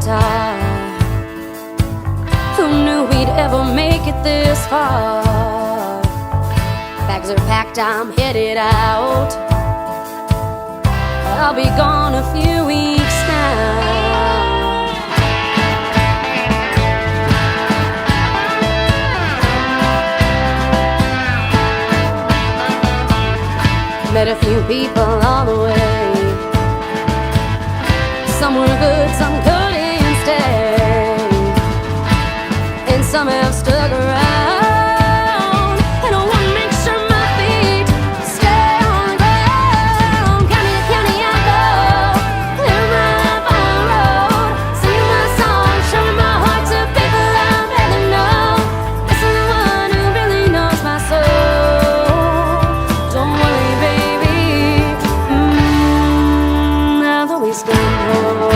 guitar. Who knew we'd ever make it this far? Bags are packed, I'm headed out. I'll be gone a few weeks now. Met a few people on the way. Some were good, some couldn't stay, and some have stuck around. And I want to make sure my feet stay on the ground. County to county I go, live my life on the road, singing my songs, showing my heart to people I'd rather know. Listen to the one who really knows my soul. Don't worry, baby, I've always gone home.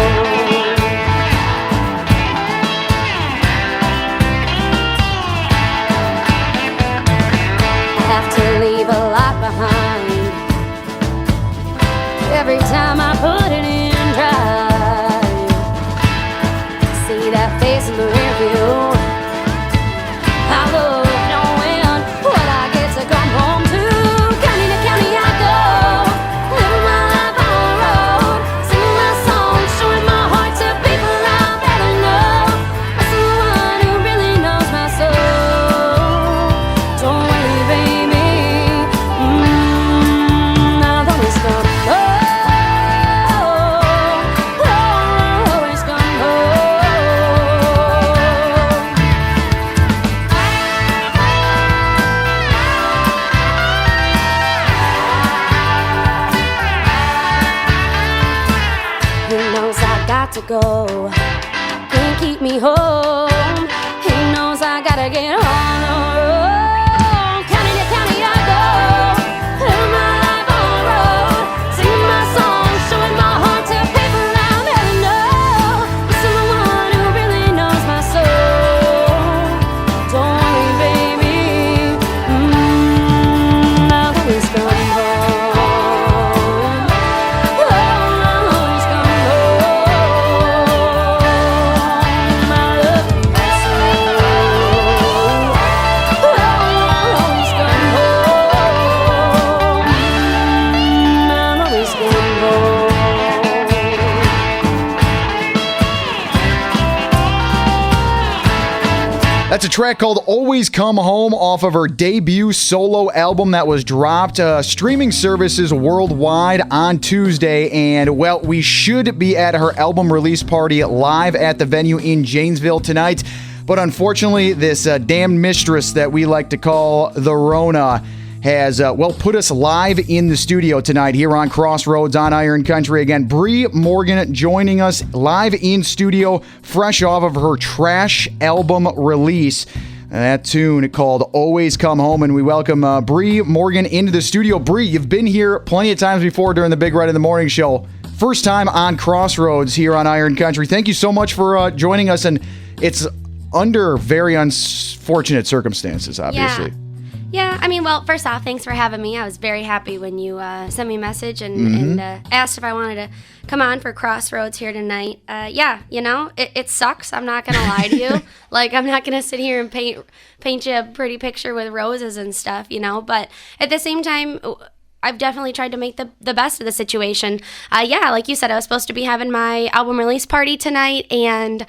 Every time I put it in drive, see that face in the rear view. I love knowing what I get to come home to. County to county I go, living my life on the road, singing my songs, showing my heart to people I'd rather know. Listen to the one who really knows my soul. Don't worry, baby, I've always gone home. To go, can't keep me home. He knows I gotta get on the road. County to county I go, living my life on the road, singing my songs, showing my heart to people I'll never know. Listen to the one who really knows my soul. Don't worry, baby, I've always gone home. That's a track called Always Come Home off of her debut solo album that was dropped streaming services worldwide on Tuesday. And, well, we should be at her album release party live at the venue in Janesville tonight. But unfortunately, this damned mistress that we like to call the Rona has, put us live in the studio tonight here on Crossroads on Iron Country. Again, Bree Morgan joining us live in studio, fresh off of her Trash album release. That tune called Always Come Home, and we welcome Bree Morgan into the studio. Bree, you've been here plenty of times before during the Big Red in the Morning show. First time on Crossroads here on Iron Country. Thank you so much for joining us, and it's under very unfortunate circumstances, obviously. Yeah, I mean, well, first off, thanks for having me. I was very happy when you sent me a message and asked if I wanted to come on for Crossroads here tonight. It sucks. I'm not going to lie to you. Like, I'm not going to sit here and paint you a pretty picture with roses and stuff, but at the same time, I've definitely tried to make the best of the situation. Like you said, I was supposed to be having my album release party tonight, and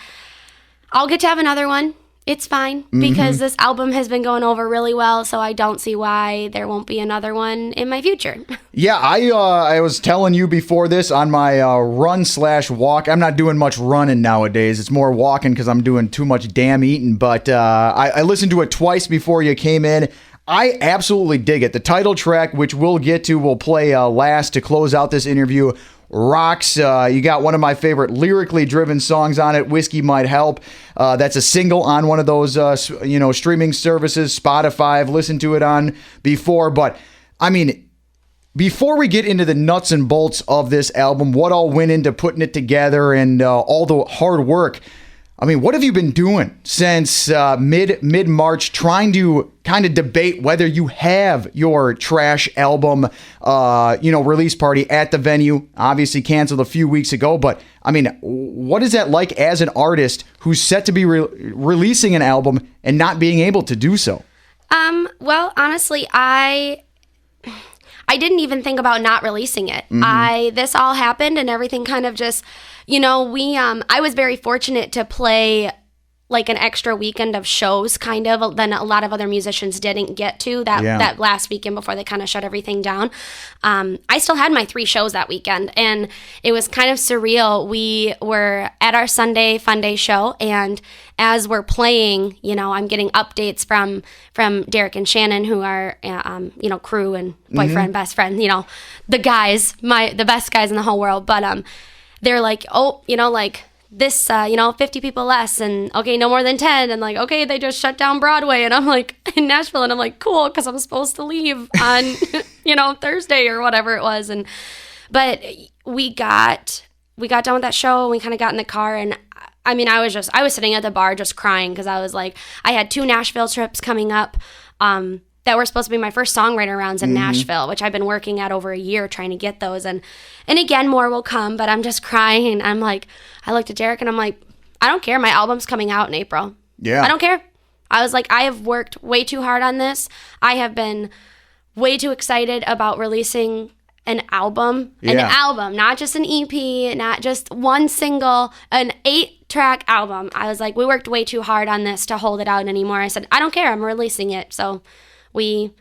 I'll get to have another one. It's fine because this album has been going over really well, so I don't see why there won't be another one in my future. Yeah, I was telling you before this on my run/walk. I'm not doing much running nowadays. It's more walking because I'm doing too much damn eating. But I listened to it twice before you came in. I absolutely dig it. The title track, which we'll get to, will play last to close out this interview, rocks. You got one of my favorite lyrically driven songs on it, Whiskey Might Help. That's a single on one of those streaming services, Spotify. I've listened to it on before, but I mean, before we get into the nuts and bolts of this album, what all went into putting it together and all the hard work, I mean, what have you been doing since mid-March, trying to kind of debate whether you have your trash album, release party at the venue? Obviously canceled a few weeks ago, but I mean, what is that like as an artist who's set to be releasing an album and not being able to do so? Well, honestly, I didn't even think about not releasing it. This all happened and everything kind of just, I was very fortunate to play like an extra weekend of shows kind of than a lot of other musicians didn't get to that last weekend before they kind of shut everything down. I still had my 3 shows that weekend and it was kind of surreal. We were at our Sunday Fun Day show and as we're playing, I'm getting updates from Derek and Shannon who are, crew and boyfriend, best friend, the guys, the best guys in the whole world. But they're like, oh, this, 50 people less and okay, no more than 10. And like, okay, they just shut down Broadway. And I'm like in Nashville and I'm like, cool. Cause I'm supposed to leave on, Thursday or whatever it was. But we got done with that show and we kind of got in the car and I mean, I was sitting at the bar just crying. Cause I was like, I had 2 Nashville trips coming up, that were supposed to be my first songwriter rounds in Nashville, which I've been working at over a year trying to get those. And again, more will come, but I'm just crying. And I'm like, I looked at Derek and I'm like, I don't care. My album's coming out in April. Yeah. I don't care. I was like, I have worked way too hard on this. I have been way too excited about releasing an album, not just an EP, not just one single, an 8-track album. I was like, we worked way too hard on this to hold it out anymore. I said, I don't care. I'm releasing it. So we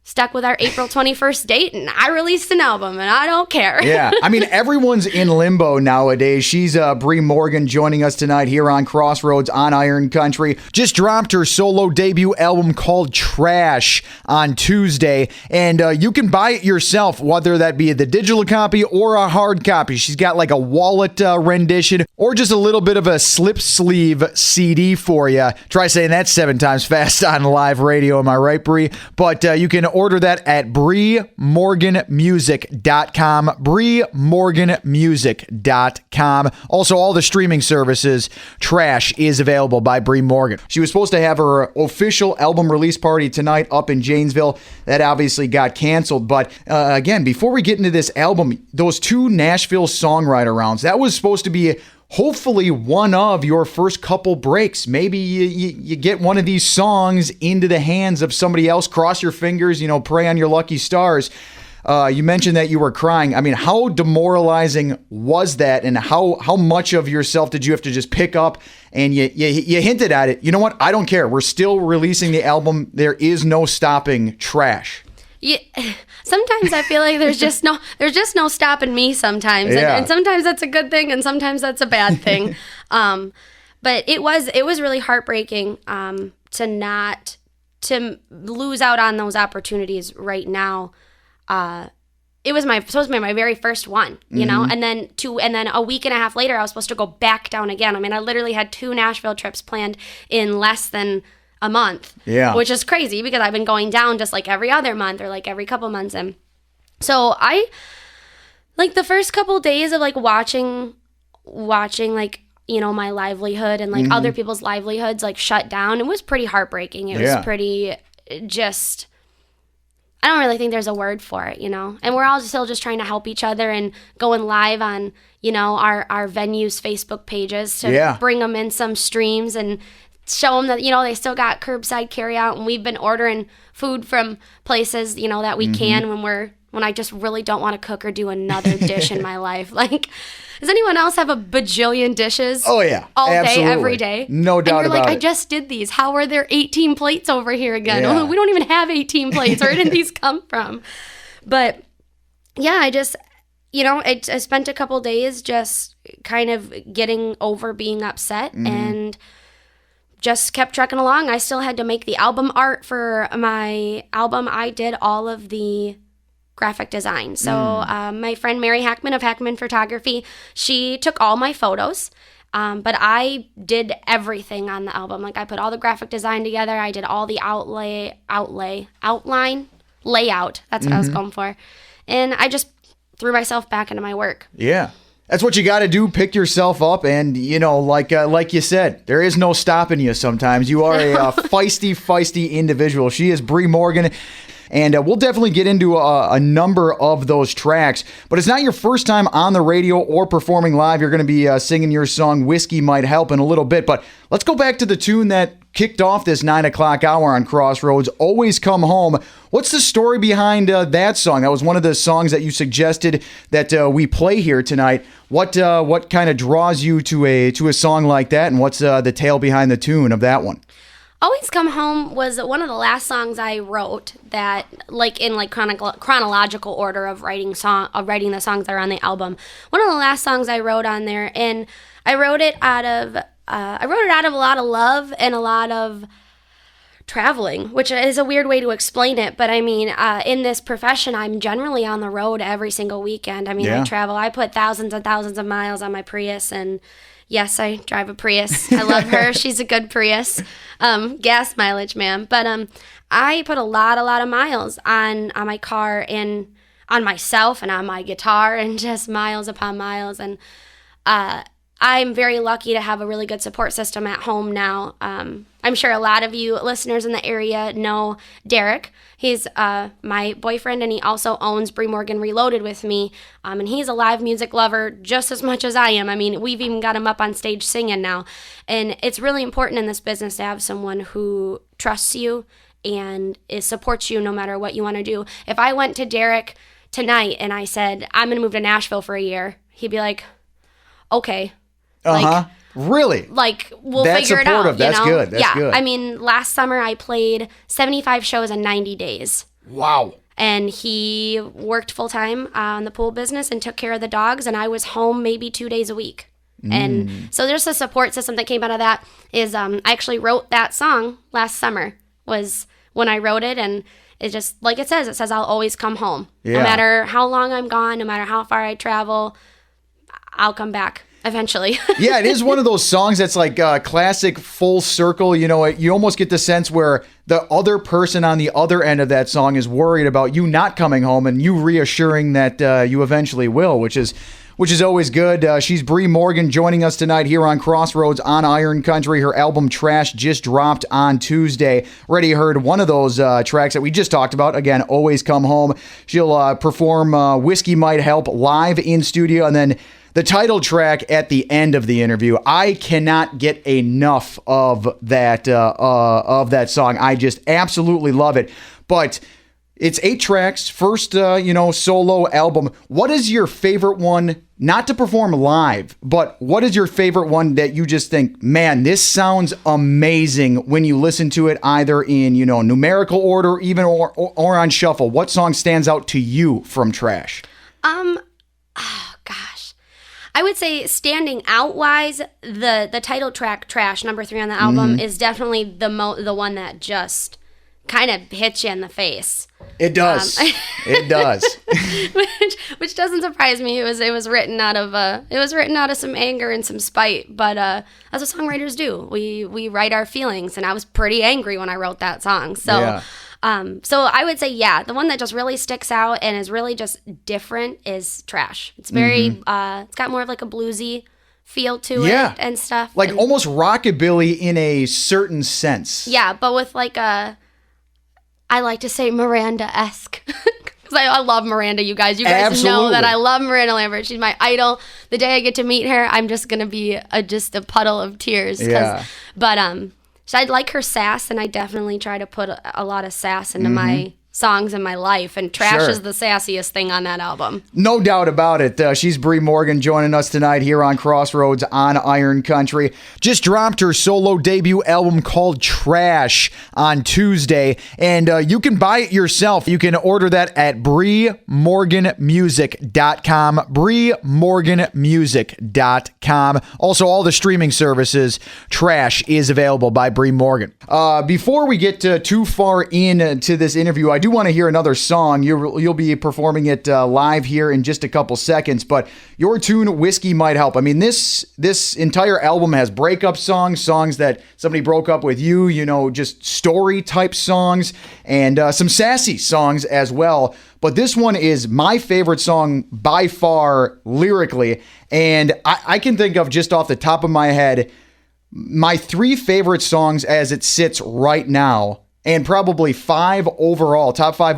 stuck with our April 21st date and I released an album and I don't care. Yeah. I mean, everyone's in limbo nowadays. She's Bree Morgan joining us tonight here on Crossroads on Iron Country. Just dropped her solo debut album called Trash on Tuesday. And you can buy it yourself, whether that be the digital copy or a hard copy. She's got like a wallet rendition or just a little bit of a slip sleeve CD for you. Try saying that 7 times fast on live radio. Am I right, Bree? But you can order that at BreeMorganMusic.com. BreeMorganMusic.com. Also, all the streaming services. Trash is available by Bree Morgan. She was supposed to have her official album release party tonight up in Janesville. That obviously got canceled. But again, before we get into this album, those 2 Nashville songwriter rounds, that was supposed to be hopefully one of your first couple breaks. Maybe you get one of these songs into the hands of somebody else. Cross your fingers, pray on your lucky stars. You mentioned that you were crying. I mean, how demoralizing was that? And how much of yourself did you have to just pick up? And you hinted at it. You know what? I don't care. We're still releasing the album. There is no stopping Trash. Yeah, sometimes I feel like there's just no stopping me sometimes. Yeah. And sometimes that's a good thing and sometimes that's a bad thing. But it was really heartbreaking to lose out on those opportunities right now. It was supposed to be my very first one, you know, and then a week and a half later I was supposed to go back down again. I mean, I literally had 2 Nashville trips planned in less than a month, which is crazy because I've been going down just like every other month or like every couple months. And so I, like the first couple days of like watching like, my livelihood and like other people's livelihoods like shut down, it was pretty heartbreaking. It was pretty just, I don't really think there's a word for it, and we're all still just trying to help each other and going live on, our venues Facebook pages to bring them in some streams and show them that, they still got curbside carry out, and we've been ordering food from places, that we can when I just really don't want to cook or do another dish in my life. Like, does anyone else have a bajillion dishes? Oh, yeah. All Absolutely. day, every day? No doubt and you're about like, it. I just did these. How are there 18 plates over here again? Yeah. We don't even have 18 plates. Where did these come from? But, yeah, I just, I spent a couple days just kind of getting over being upset and just kept trucking along. I still had to make the album art for my album. I did all of the graphic design. So my friend Mary Hackman of Hackman Photography, she took all my photos, but I did everything on the album. Like I put all the graphic design together. I did all the outline, layout. That's what I was going for. And I just threw myself back into my work. Yeah. That's what you got to do. Pick yourself up. And, like you said, there is no stopping you sometimes. You are a feisty individual. She is Bree Morgan. And we'll definitely get into a number of those tracks. But it's not your first time on the radio or performing live. You're going to be singing your song, Whiskey Might Help, in a little bit. But let's go back to the tune that kicked off this 9 o'clock hour on Crossroads, Always Come Home. What's the story behind that song? That was one of the songs that you suggested that we play here tonight. What kind of draws you to a song like that, and what's the tale behind the tune of that one? Always Come Home was one of the last songs I wrote that, in chronological order of writing the songs that are on the album. One of the last songs I wrote on there, and I wrote it out of a lot of love and a lot of traveling, which is a weird way to explain it. But I mean, in this profession, I'm generally on the road every single weekend. I mean, I travel. I put thousands and thousands of miles on my Prius, and yes, I drive a Prius. I love her. She's a good Prius. Gas mileage, man. But I put a lot of miles on my car and on myself and on my guitar, and just miles upon miles. And I'm very lucky to have a really good support system at home now. I'm sure a lot of you listeners in the area know Derek. He's my boyfriend, and he also owns Bree Morgan Reloaded with me. And he's a live music lover just as much as I am. I mean, we've even got him up on stage singing now. And it's really important in this business to have someone who trusts you and supports you no matter what you want to do. If I went to Derek tonight and I said, I'm going to move to Nashville for a year, he'd be like, okay. Really? We'll That's figure it out. supportive. That's good. That's good. I mean, last summer I played 75 shows in 90 days. Wow. And he worked full time on the pool business and took care of the dogs, and I was home maybe 2 days a week. And so there's a support system that came out of that. I actually wrote that song last summer, was when I wrote it, and it just, like it says I'll always come home. Yeah. No matter how long I'm gone, no matter how far I travel, I'll come back eventually. Yeah, it is one of those songs that's like classic full circle. You almost get the sense where the other person on the other end of that song is worried about you not coming home, and you reassuring that you eventually will, which is always good. She's Bree Morgan joining us tonight here on Crossroads on Iron Country. Her album Trash just dropped on Tuesday. Already heard one of those tracks that we just talked about. Again, Always Come Home. She'll perform Whiskey Might Help live in studio, and then the title track at the end of the interview. I cannot get enough of that song. I just absolutely love it. But it's 8 tracks, first solo album. What is your favorite one, not to perform live, but what is your favorite one that you just think, man, this sounds amazing when you listen to it, either in numerical order, even or on shuffle? What song stands out to you from Trash? I would say standing out wise, the title track Trash, number 3 on the album, is definitely the one that just kind of hits you in the face. It does. It does. which doesn't surprise me. It was written out of some anger and some spite, but that's what songwriters do. We write our feelings, and I was pretty angry when I wrote that song. So yeah. So I would say, the one that just really sticks out and is really just different is Trash. It's very, it's got more of like a bluesy feel to it and stuff. Like almost rockabilly in a certain sense. Yeah, but with like I like to say Miranda-esque. Because I love Miranda, you guys. You guys Absolutely. know that I love Miranda Lambert. She's my idol. The day I get to meet her, I'm just going to be just a puddle of tears. Yeah. But so I'd like her sass, and I definitely try to put a lot of sass into my songs in my life, and Trash is the sassiest thing on that album. No doubt about it. She's Bree Morgan joining us tonight here on Crossroads on Iron Country. Just dropped her solo debut album called Trash on Tuesday, and you can buy it yourself. You can order that at BreeMorganMusic.com. BreeMorganMusic.com. Also, all the streaming services. Trash is available by Bree Morgan. Before we get too far into this interview, I do do want to hear another song, you'll be performing it live here in just a couple seconds. But your tune, Whiskey Might Help. I mean, this entire album has breakup songs that somebody broke up with you, just story type songs, and some sassy songs as well. But this one is my favorite song by far lyrically. And I can think of, just off the top of my head, my 3 favorite songs as it sits right now, and probably top 5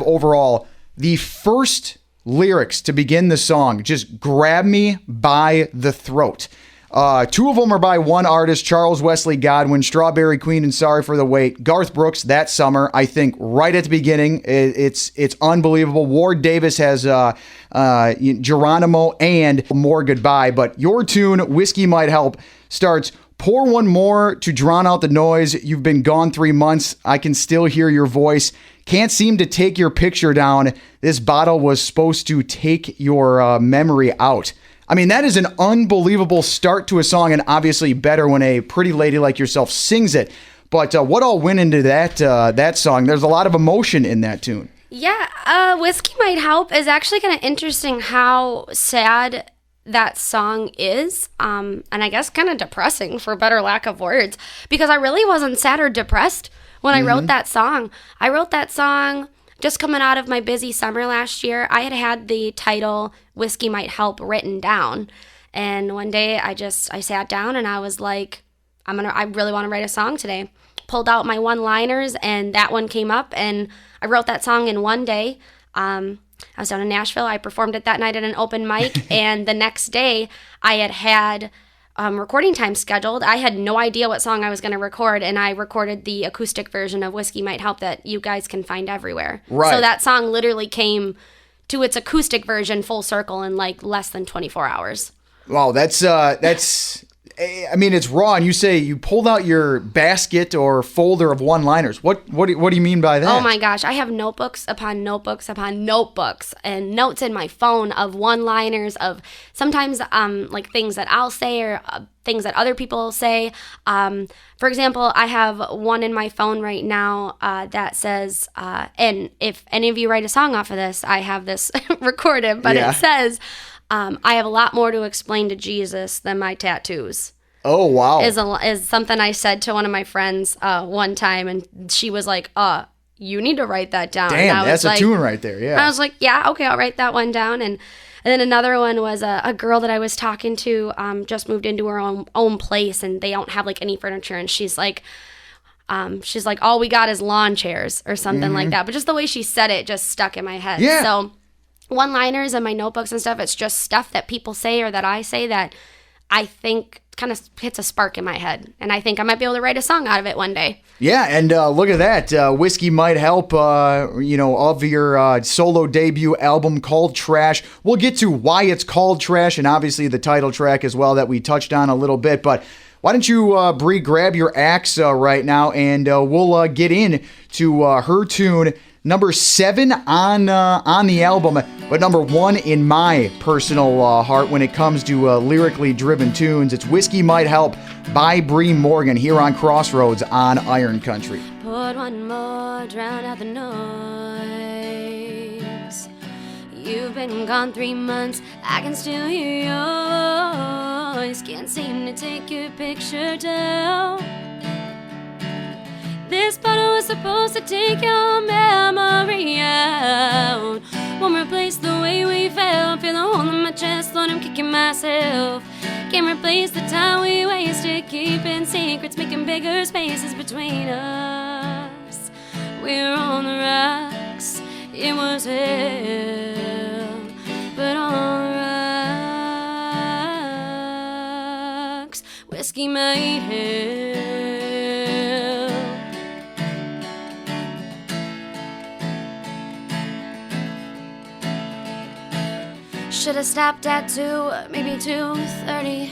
overall. The first lyrics to begin the song just grab me by the throat. 2 of them are by one artist, Charles Wesley Godwin, Strawberry Queen and Sorry for the Wait. Garth Brooks, That Summer, I think right at the beginning. It's unbelievable. Ward Davis has Geronimo and More Goodbye. But your tune, Whiskey Might Help, starts, pour one more to drown out the noise. You've been gone 3 months. I can still hear your voice. Can't seem to take your picture down. This bottle was supposed to take your memory out. I mean, that is an unbelievable start to a song, and obviously better when a pretty lady like yourself sings it. But what all went into that song? There's a lot of emotion in that tune. Yeah, Whiskey Might Help is actually kind of interesting how sad that song is, and I guess kind of depressing, for better lack of words, because I really wasn't sad or depressed when I wrote that song. I wrote that song just coming out of my busy summer last year. I had the title Whiskey Might Help written down, and one day I sat down and I was like, I really want to write a song today. Pulled out my one-liners, and that one came up, and I wrote that song in one day. I was down in Nashville. I performed it that night at an open mic, and the next day I had recording time scheduled. I had no idea what song I was going to record, and I recorded the acoustic version of Whiskey Might Help that you guys can find everywhere. Right. So that song literally came to its acoustic version full circle in like less than 24 hours. Wow, that's I mean, it's raw, and you say you pulled out your basket or folder of one-liners. What do you mean by that? Oh my gosh, I have notebooks upon notebooks upon notebooks and notes in my phone of one-liners, of sometimes like things that I'll say or things that other people say. For example, I have one in my phone right now that says, and if any of you write a song off of this, I have this recorded, but It says, I have a lot more to explain to Jesus than my tattoos. Oh, wow. Is something I said to one of my friends one time, and she was like, you need to write that down. Damn, that's a tune right there, yeah. I was like, yeah, okay, I'll write that one down. And then another one was a girl that I was talking to, just moved into her own place, and they don't have like any furniture, and she's like, all we got is lawn chairs or something like that. But just the way she said it just stuck in my head. Yeah. So one-liners and my notebooks and stuff, it's just stuff that people say or that I say that I think kind of hits a spark in my head, and I think I might be able to write a song out of it one day. Yeah, and look at that. Whiskey Might Help, of your solo debut album called Trash. We'll get to why it's called Trash, and obviously the title track as well that we touched on a little bit, but why don't you, Bree, grab your axe right now, and we'll get in to her tune, number 7 on the album, but number 1 in my personal heart when it comes to lyrically driven tunes. It's Whiskey Might Help by Bree Morgan here on Crossroads on Iron Country. Poured one more, drown out the noise. You've been gone 3 months, I can still hear your voice. Can't seem to take your picture down. This bottle was supposed to take your memory out. Won't replace the way we felt. Feel the hole in my chest, Lord, I'm kicking myself. Can't replace the time we wasted keeping secrets, making bigger spaces between us. We're on the rocks, it was hell, but on the rocks, whiskey might help. Should've stopped at 2, maybe 2:30.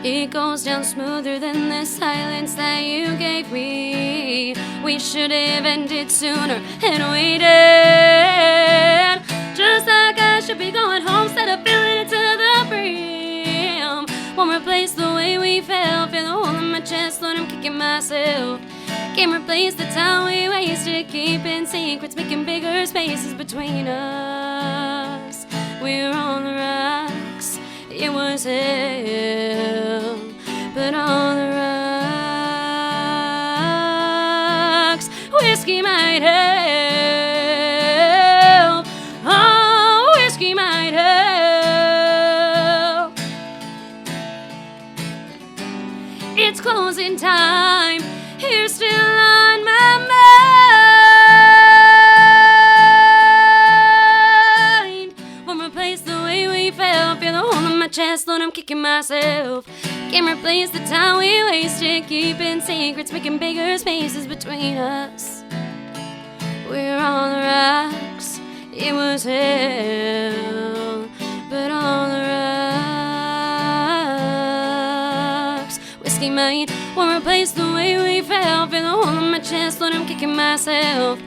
It goes down smoother than the silence that you gave me. We should have ended sooner and waited. Just like I should be going home instead of filling it to the brim. Won't replace the way we felt. Feel the hole in my chest, Lord, I'm kicking myself. Can't replace the time we wasted keeping secrets, making bigger spaces between us. We're on the rocks. It was hell, but on the rocks, whiskey might help. Oh, whiskey might help. It's closing time. You're still on my mind. Won't replace the way we felt. Feel the hole in my chest, Lord, I'm kicking myself. Can't replace the time we wasted keeping secrets, making bigger spaces between us. We're on the rocks. It was hell, but on the rocks, whiskey might won't replace the way we felt. Feel the hole in my chest, Lord, I'm kicking myself.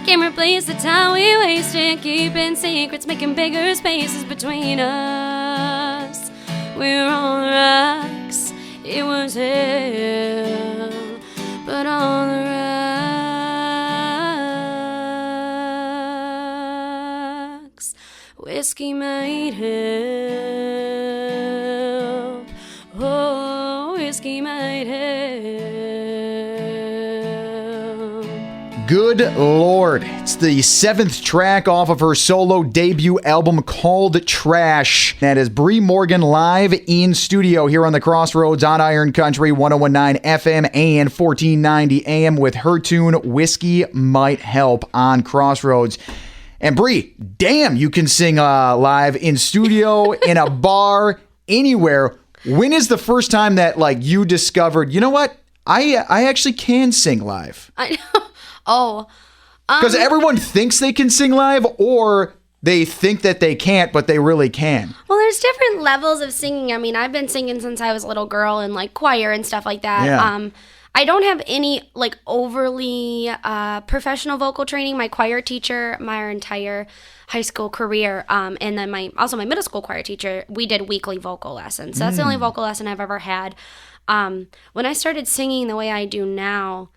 Can't replace the time we wasted keeping secrets, making bigger spaces between us. We're on the rocks. It was hell, but on the rocks, whiskey might help. Oh, whiskey might help. Good Lord. It's the 7th track off of her solo debut album called Trash. That is Bree Morgan live in studio here on the Crossroads on Iron Country 1019 FM and 1490 AM with her tune Whiskey Might Help on Crossroads. And Bree, damn, you can sing live in studio, in a bar, anywhere. When is the first time that like you discovered, you know what? I actually can sing live? I know. Oh. Because everyone thinks they can sing live, or they think that they can't, but they really can. Well, there's different levels of singing. I mean, I've been singing since I was a little girl in like choir and stuff like that. Yeah. I don't have any like overly professional vocal training. My choir teacher, my entire high school career, and then my middle school choir teacher, we did weekly vocal lessons. So that's the only vocal lesson I've ever had. When I started singing the way I do now,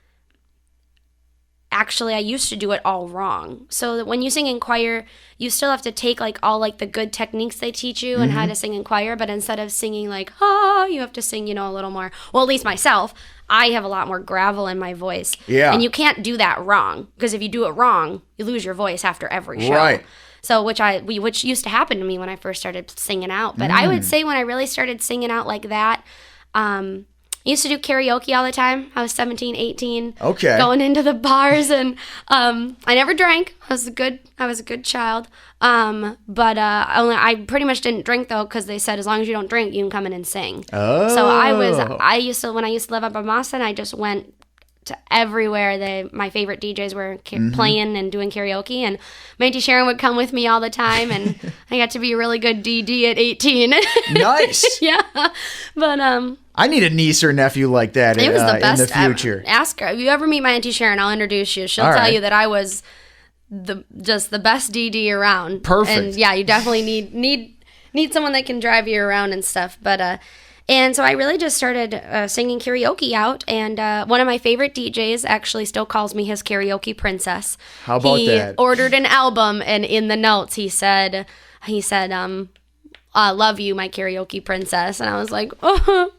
actually, I used to do it all wrong. So that when you sing in choir, you still have to take like all like the good techniques they teach you and how to sing in choir. But instead of singing like, you have to sing, a little more. Well, at least myself, I have a lot more gravel in my voice. Yeah. And you can't do that wrong, because if you do it wrong, you lose your voice after every show. Right. So which used to happen to me when I first started singing out. But I would say when I really started singing out like that, I used to do karaoke all the time. I was 17, 18. Okay. Going into the bars, and I never drank. I was a good child. But I pretty much didn't drink though, because they said as long as you don't drink, you can come in and sing. Oh. So when I used to live up in Boston, I just went to everywhere my favorite DJs were playing and doing karaoke, and my Auntie Sharon would come with me all the time, and I got to be a really good DD at 18. Nice. Yeah. But I need a niece or nephew like that it was the best in the future. Ask her. If you ever meet my Auntie Sharon, I'll introduce you. She'll tell you that I was just the best DD around. Perfect. And yeah, you definitely need someone that can drive you around and stuff. But and so I really just started singing karaoke out, and one of my favorite DJs actually still calls me his karaoke princess. How about that? He ordered an album, and in the notes he said, love you, my karaoke princess. And I was like, oh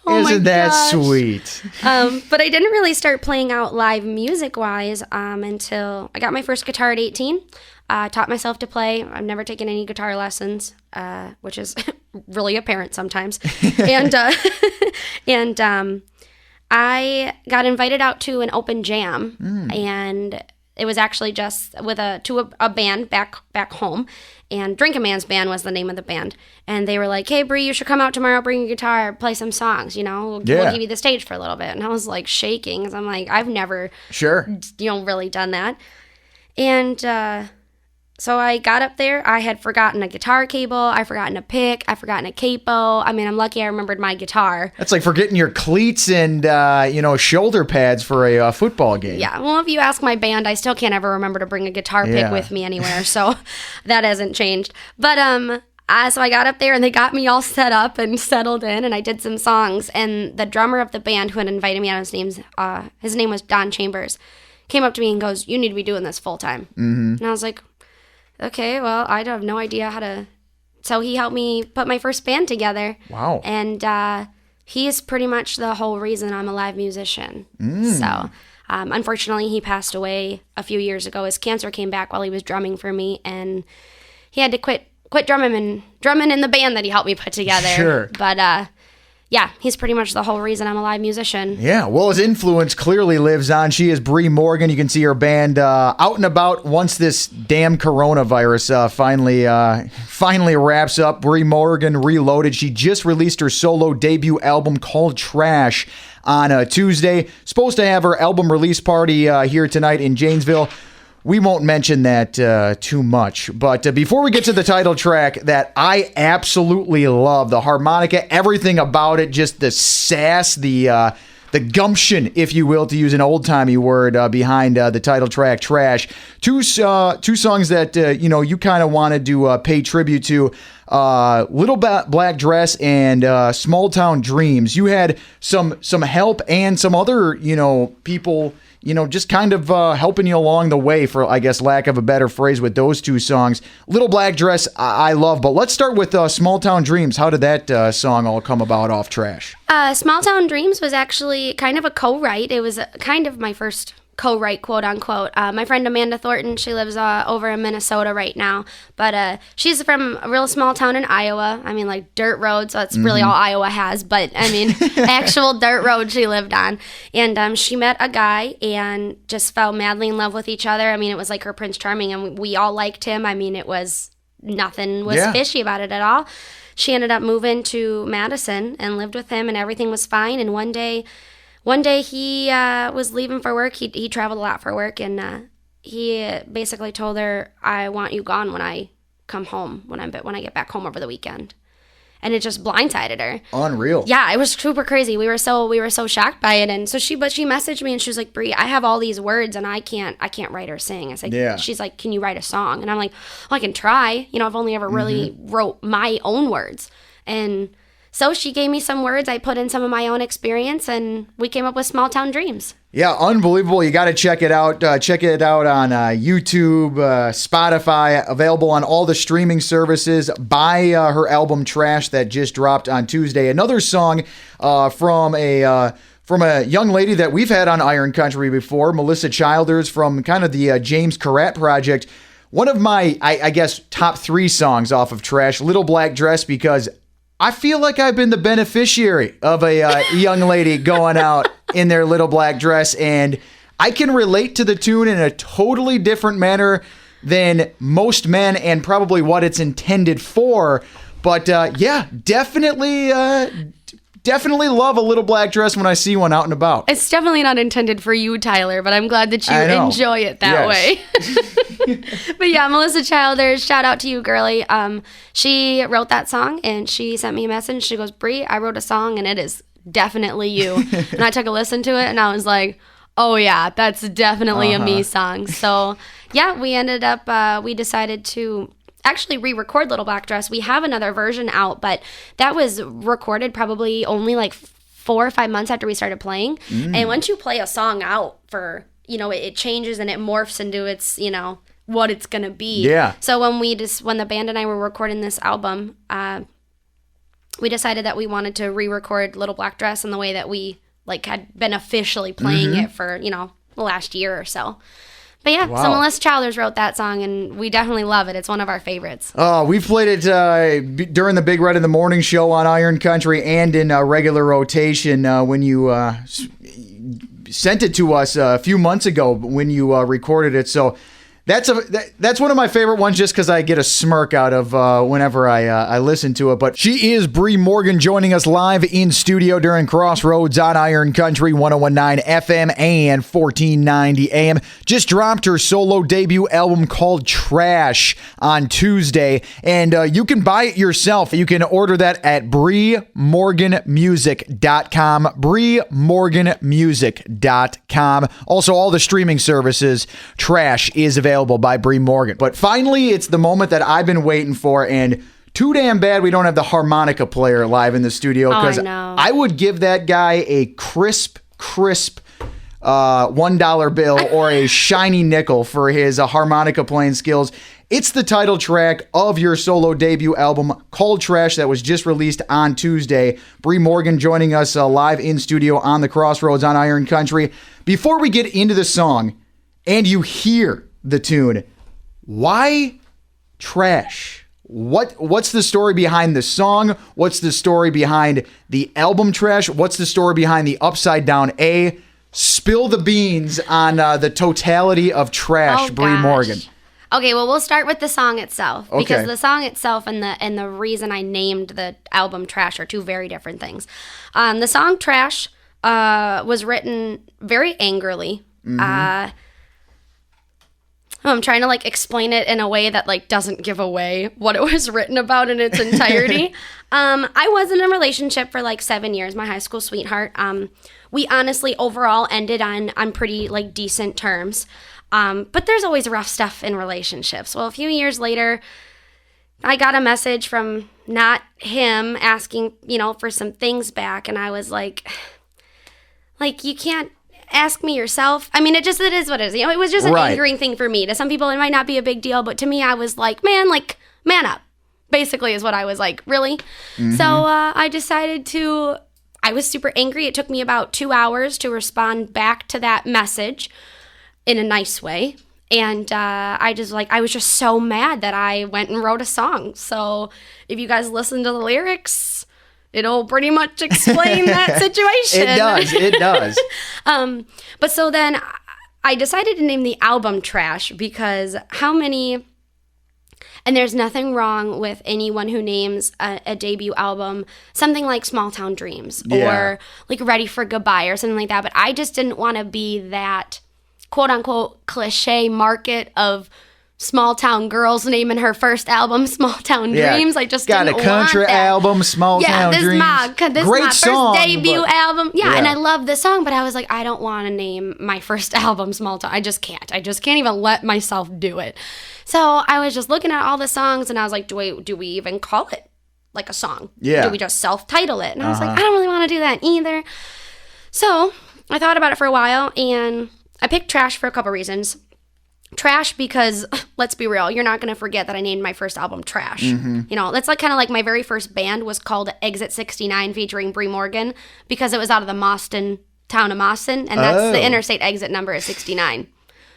Isn't that gosh. sweet? But I didn't really start playing out live music-wise until I got my first guitar at 18. Taught myself to play. I've never taken any guitar lessons, which is really apparent sometimes. And I got invited out to an open jam, and it was actually just to a band back home. And Drink a Man's Band was the name of the band. And they were like, hey, Bree, you should come out tomorrow, bring your guitar, play some songs, We'll give you the stage for a little bit. And I was like shaking, because I'm like, I've never, really done that. And so I got up there. I had forgotten a guitar cable. I forgotten a pick. I forgotten a capo. I mean, I'm lucky I remembered my guitar. That's like forgetting your cleats and, shoulder pads for a football game. Yeah. Well, if you ask my band, I still can't ever remember to bring a guitar pick with me anywhere. So that hasn't changed. But So I got up there and they got me all set up and settled in, and I did some songs. And the drummer of the band who had invited me on, his name was Don Chambers, came up to me and goes, "You need to be doing this full time." Mm-hmm. And I was like, okay, well, I have no idea how to. So he helped me put my first band together. Wow. And he is pretty much the whole reason I'm a live musician. So unfortunately, he passed away a few years ago. His cancer came back while he was drumming for me, and he had to quit drumming in the band that he helped me put together. Sure. But yeah, he's pretty much the whole reason I'm a live musician. Yeah, well, his influence clearly lives on. She is Bree Morgan. You can see her band out and about once this damn coronavirus finally wraps up. Bree Morgan Reloaded. She just released her solo debut album called Trash on Tuesday. Supposed to have her album release party here tonight in Janesville. We won't mention that too much. But before we get to the title track that I absolutely love, the harmonica, everything about it, just the sass, the gumption, if you will, to use an old-timey word, behind the title track, Trash. Two songs that, you kind of wanted to pay tribute to. Little Black Dress and Small Town Dreams. You had some help and some other, people, just kind of helping you along the way, for, I guess, lack of a better phrase, with those two songs. Little Black Dress, I love, but let's start with Small Town Dreams. How did that song all come about off Trash? Small Town Dreams was actually kind of a co-write. It was kind of my first co-write, quote unquote. My friend Amanda Thornton, she lives over in Minnesota right now, but she's from a real small town in Iowa. I mean, like dirt roads, so that's really all Iowa has, but I mean, actual dirt road she lived on. And she met a guy and just fell madly in love with each other. I mean, it was like her Prince Charming, and we all liked him. I mean, it was, nothing was fishy about it at all. She ended up moving to Madison and lived with him, and everything was fine. And one day he was leaving for work. He traveled a lot for work, and he basically told her, "I want you gone when I come home, when I get back home over the weekend." And it just blindsided her. Unreal. Yeah, it was super crazy. We were so shocked by it, and so she messaged me and she was like, "Bree, I have all these words and I can't write or sing." I said, yeah. She's like, "Can you write a song?" And I'm like, "Well, I can try. I've only ever really wrote my own words." And so she gave me some words. I put in some of my own experience, and we came up with Small Town Dreams. Yeah, unbelievable. You got to check it out. Check it out on YouTube, Spotify, available on all the streaming services. Buy her album Trash that just dropped on Tuesday. Another song from a young lady that we've had on Iron Country before, Melissa Childers, from kind of the James Carrat Project. One of my, I guess, top 3 songs off of Trash, Little Black Dress, because I feel like I've been the beneficiary of a young lady going out in their little black dress, and I can relate to the tune in a totally different manner than most men and probably what it's intended for. But yeah, definitely love a little black dress when I see one out and about. It's definitely not intended for you, Tyler, but I'm glad that you enjoy it that way. But yeah, Melissa Childers, shout out to you, girlie. She wrote that song, and she sent me a message. She goes, "Bree, I wrote a song, and it is definitely you." And I took a listen to it, and I was like, oh yeah, that's definitely a me song. So yeah, we decided to actually re-record Little Black Dress. We have another version out, but that was recorded probably only like 4 or 5 months after we started playing. And once you play a song out for, it changes and it morphs into its, what it's gonna be. Yeah. So when the band and I were recording this album, we decided that we wanted to re-record Little Black Dress in the way that we had been officially playing it for, the last year or so. But yeah, so Melissa Childers wrote that song, and we definitely love it. It's one of our favorites. Oh, we played it during the Big Red in the Morning show on Iron Country and in regular rotation when you sent it to us a few months ago when you recorded it. So that's one of my favorite ones, just because I get a smirk out of whenever I listen to it. But she is Bree Morgan, joining us live in studio during Crossroads on Iron Country 101.9 FM and 1490 AM. Just dropped her solo debut album called Trash on Tuesday, and you can buy it yourself. You can order that at BreeMorganMusic.com. BreeMorganMusic.com. Also, all the streaming services. Trash is available by Bree Morgan. But finally, it's the moment that I've been waiting for, and Too damn bad we don't have the harmonica player live in the studio, because I would give that guy a crisp $1 bill or a shiny nickel for his harmonica playing skills. It's the title track of your solo debut album called Trash that was just released on Tuesday. Bree Morgan joining us live in studio on the Crossroads on Iron Country. Before we get into the song and you hear the tune, why Trash? What's the story behind the song? What's the story behind the album Trash? What's the story behind the Upside Down A? Spill the beans on the totality of Trash, Bree Morgan. Okay, well, we'll start with the song itself, because the song itself and the reason I named the album Trash are two very different things. The song Trash was written very angrily. I'm trying to explain it in a way that doesn't give away what it was written about in its entirety. I was in a relationship for 7 years, my high school sweetheart. We honestly overall ended on pretty decent terms. But there's always rough stuff in relationships. Well, a few years later, I got a message from not him asking, for some things back. And I was like, you can't ask me yourself. I mean, it is what it is. It was just an angering thing for me. To some people, it might not be a big deal. But to me, I was like, man up, basically is what I was like, really? Mm-hmm. So I decided I was super angry. It took me about 2 hours to respond back to that message in a nice way. And I was just so mad that I went and wrote a song. So if you guys listen to the lyrics, it'll pretty much explain that situation. It does. But so then I decided to name the album Trash, because and there's nothing wrong with anyone who names a debut album something like Small Town Dreams or Ready for Goodbye or something like that. But I just didn't want to be that quote-unquote cliche market of small town girls naming her first album Small Town Dreams. I just got didn't a country want that. album, Small Town Dreams. This Great my song, first debut album. Yeah, and I love the song, but I was like, I don't want to name my first album Small Town. I just can't even let myself do it. So I was just looking at all the songs, and I was like, do we even call it a song? Yeah. Do we just self-title it? And I was like, I don't really want to do that either. So I thought about it for a while, and I picked Trash for a couple reasons. Trash because, let's be real, you're not going to forget that I named my first album Trash. Mm-hmm. That's kind of like my very first band was called Exit 69 featuring Bree Morgan, because it was out of the town of Mauston, and that's the interstate exit number is 69.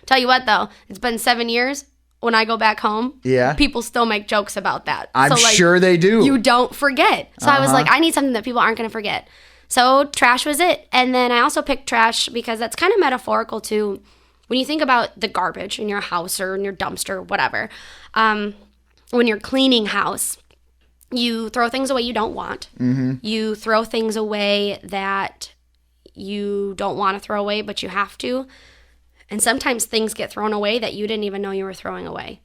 Tell you what, though, it's been 7 years. When I go back home, people still make jokes about that. I'm sure they do. You don't forget. So I was like, I need something that people aren't going to forget. So Trash was it. And then I also picked Trash because that's kind of metaphorical too. When you think about the garbage in your house or in your dumpster, whatever, when you're cleaning house, you throw things away you don't want. Mm-hmm. You throw things away that you don't want to throw away, but you have to. And sometimes things get thrown away that you didn't even know you were throwing away.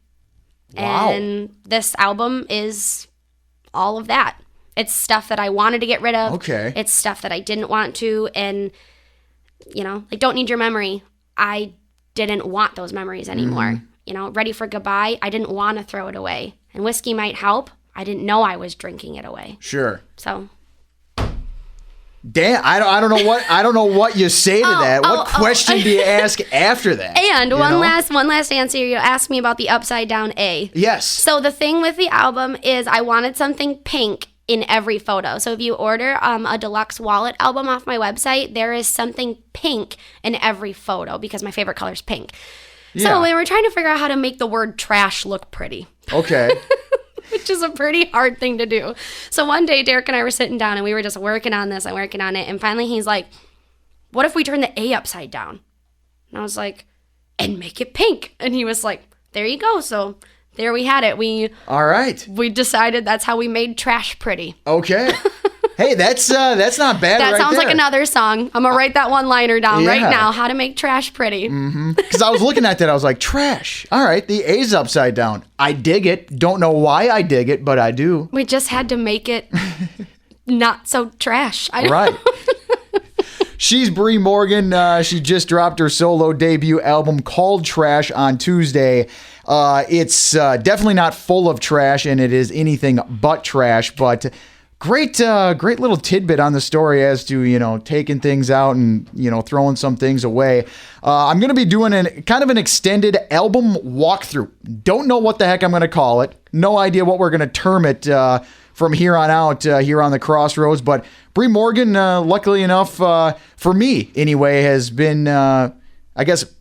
Wow. And this album is all of that. It's stuff that I wanted to get rid of. Okay. It's stuff that I didn't want to. And, Don't Need Your Memory. I didn't want those memories anymore. Mm. Ready for Goodbye. I didn't want to throw it away. And Whiskey Might Help. I didn't know I was drinking it away. Sure. So... Damn, I don't know what you say to that. What question do you ask after that? And one last answer. You asked me about the Upside Down A. Yes. So the thing with the album is I wanted something pink in every photo. So if you order a deluxe wallet album off my website, there is something pink in every photo because my favorite color is pink. Yeah. So we were trying to figure out how to make the word trash look pretty. Okay. Which is a pretty hard thing to do. So one day, Derek and I were sitting down, and we were just working on this and working on it. And finally, he's like, what if we turn the A upside down? And I was like, and make it pink. And he was like, there you go. So there we had it. All right. We decided that's how we made trash pretty. Okay. Hey, that's not bad. That right sounds there. like another song. I'm gonna write that one-liner down right now. How to make trash pretty. Because I was looking at that, I was like, trash. All right, the A's upside down. I dig it. Don't know why I dig it, but I do. We just had to make it not so trash. Right. She's Bree Morgan. She just dropped her solo debut album called Trash on Tuesday. It's definitely not full of trash, and it is anything but trash, but great little tidbit on the story as to, taking things out and, throwing some things away. I'm going to be doing kind of an extended album walkthrough. Don't know what the heck I'm going to call it. No idea what we're going to term it from here on out here on the Crossroads. But Bree Morgan, luckily enough, for me anyway, has been,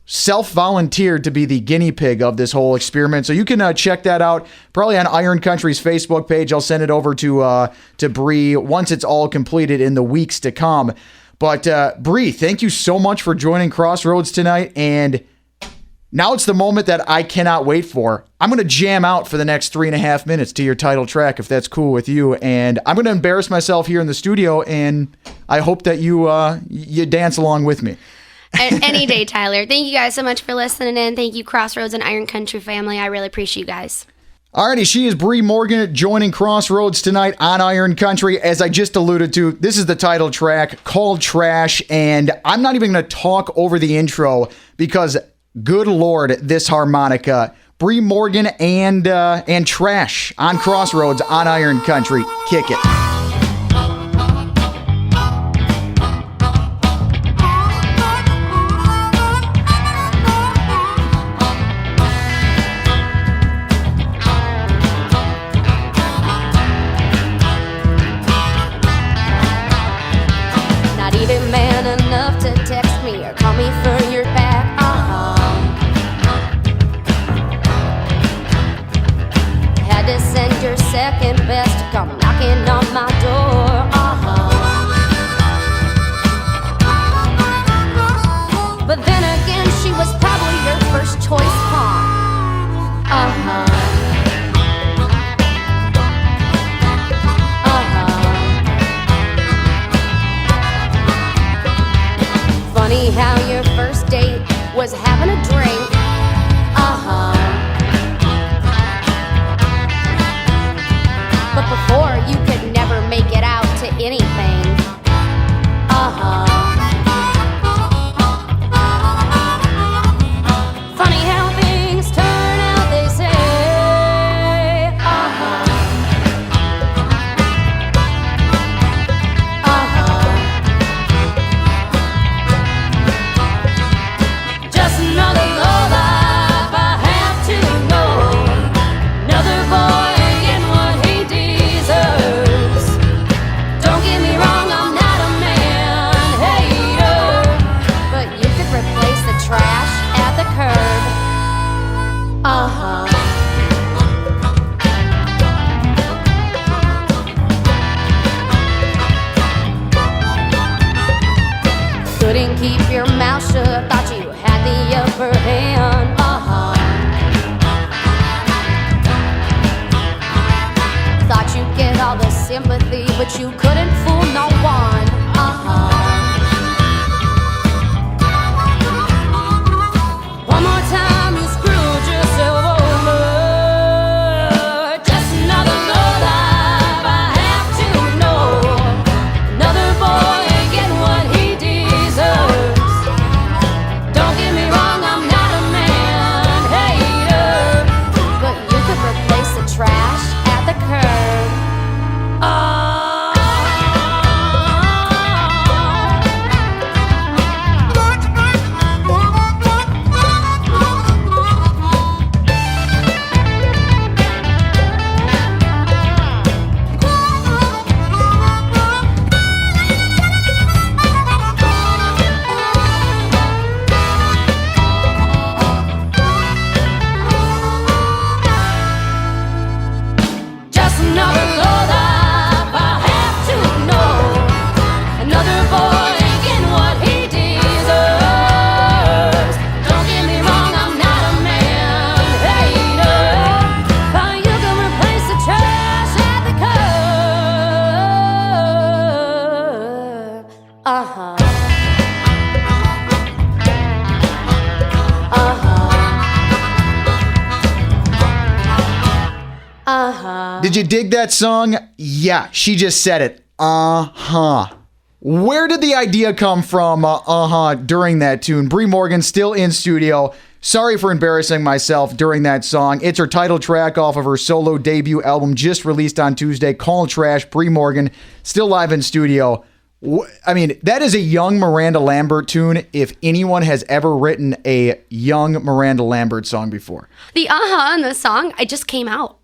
self-volunteered to be the guinea pig of this whole experiment. So you can check that out probably on Iron Country's Facebook page. I'll send it over to Bree once it's all completed in the weeks to come. But Bree, thank you so much for joining Crossroads tonight. And now it's the moment that I cannot wait for. I'm going to jam out for the next 3.5 minutes to your title track, if that's cool with you. And I'm going to embarrass myself here in the studio, and I hope that you dance along with me. Any day, Tyler. Thank you guys so much for listening in. Thank you, Crossroads and Iron Country family. I really appreciate you guys. Alrighty, she is Bree Morgan joining Crossroads tonight on Iron Country. As I just alluded to, this is the title track called Trash, and I'm not even going to talk over the intro because, good Lord, this harmonica. Bree Morgan and Trash on Crossroads on Iron Country. Kick it. Second best to come knocking on my door. But then again, she was probably your first choice pawn. Funny how your first date was having a drink. But before, you could never make it out to anything. Funny how things turn out, they say. Just another low life I have to know. Another boy. Couldn't keep your mouth shut, thought you had the upper hand. Thought you'd get all the sympathy, but you couldn't fool no one. One more time, you screwed yourself over. Just another low life I have to know. Another boy getting what he deserves. Don't get me wrong, I'm not a man hater, but you could replace the trash at the curb. Did you dig that song? Yeah, she just said it. Where did the idea come from during that tune? Bree Morgan still in studio. Sorry for embarrassing myself during that song. It's her title track off of her solo debut album just released on Tuesday, Call Trash. Bree Morgan still live in studio. I mean, that is a young Miranda Lambert tune if anyone has ever written a young Miranda Lambert song before. The in the song, I just came out.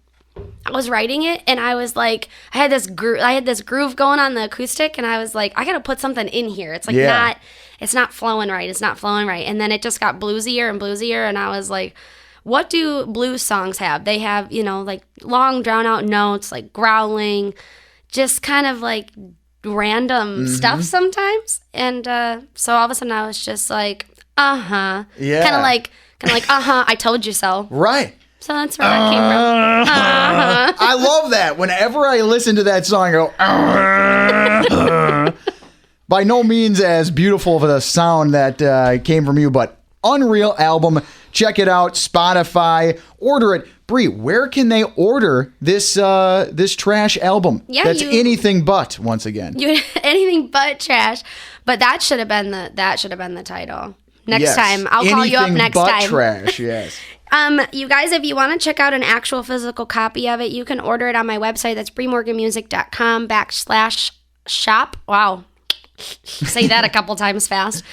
I was writing it and I was like, I had this groove going on the acoustic and I was like, I got to put something in here. It's like it's not flowing right. It's not flowing right. And then it just got bluesier and bluesier and I was like, what do blues songs have? They have, like long drawn out notes, like growling, just kind of like random stuff sometimes. And so all of a sudden I was just like, yeah. Kind of like, I told you so. Right. So that's where that came from. I love that. Whenever I listen to that song, I go, by no means as beautiful of a sound that came from you, but unreal album. Check it out. Spotify. Order it. Bree, where can they order this trash album? Yeah, that's anything but. Once again, anything but trash. But that should have been the title. Next time, I'll call you up next but time. Trash. Yes. You guys, if you want to check out an actual physical copy of it, you can order it on my website. That's breemorganmusic.com/shop. Wow. Say that a couple times fast.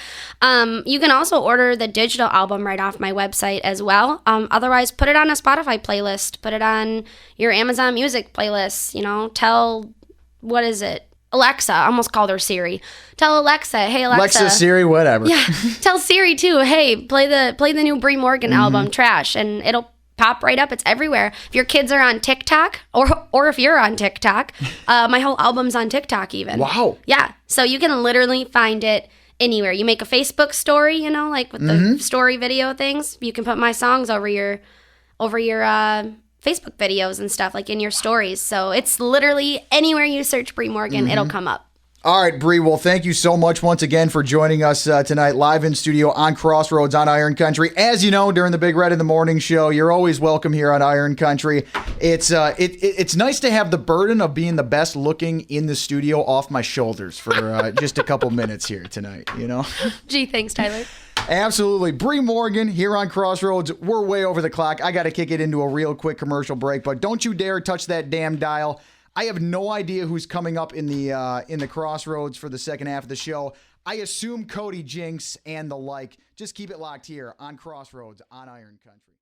You can also order the digital album right off my website as well. Otherwise, put it on a Spotify playlist. Put it on your Amazon Music playlist. Tell, what is it? Alexa. I almost called her Siri. Tell Alexa, hey Alexa, Siri, whatever. Yeah. Tell Siri too, hey, play the new Bree Morgan album, Trash, and it'll pop right up. It's everywhere. If your kids are on TikTok, or if you're on TikTok, my whole album's on TikTok even. Wow. Yeah. So you can literally find it anywhere. You make a Facebook story, like with the story video things. You can put my songs over your Facebook videos and stuff, like in your stories. So it's literally anywhere you search Bree Morgan, it'll come up. All right, Bree. Well, thank you so much once again for joining us tonight live in studio on Crossroads on Iron Country. As you know, during the Big Red in the Morning show, you're always welcome here on Iron Country. It's nice to have the burden of being the best looking in the studio off my shoulders for just a couple minutes here tonight, Gee, thanks, Tyler. Absolutely. Bree Morgan here on Crossroads. We're way over the clock. I got to kick it into a real quick commercial break, but don't you dare touch that damn dial. I have no idea who's coming up in the Crossroads for the second half of the show. I assume Cody Jinks and the like. Just keep it locked here on Crossroads on Iron Country.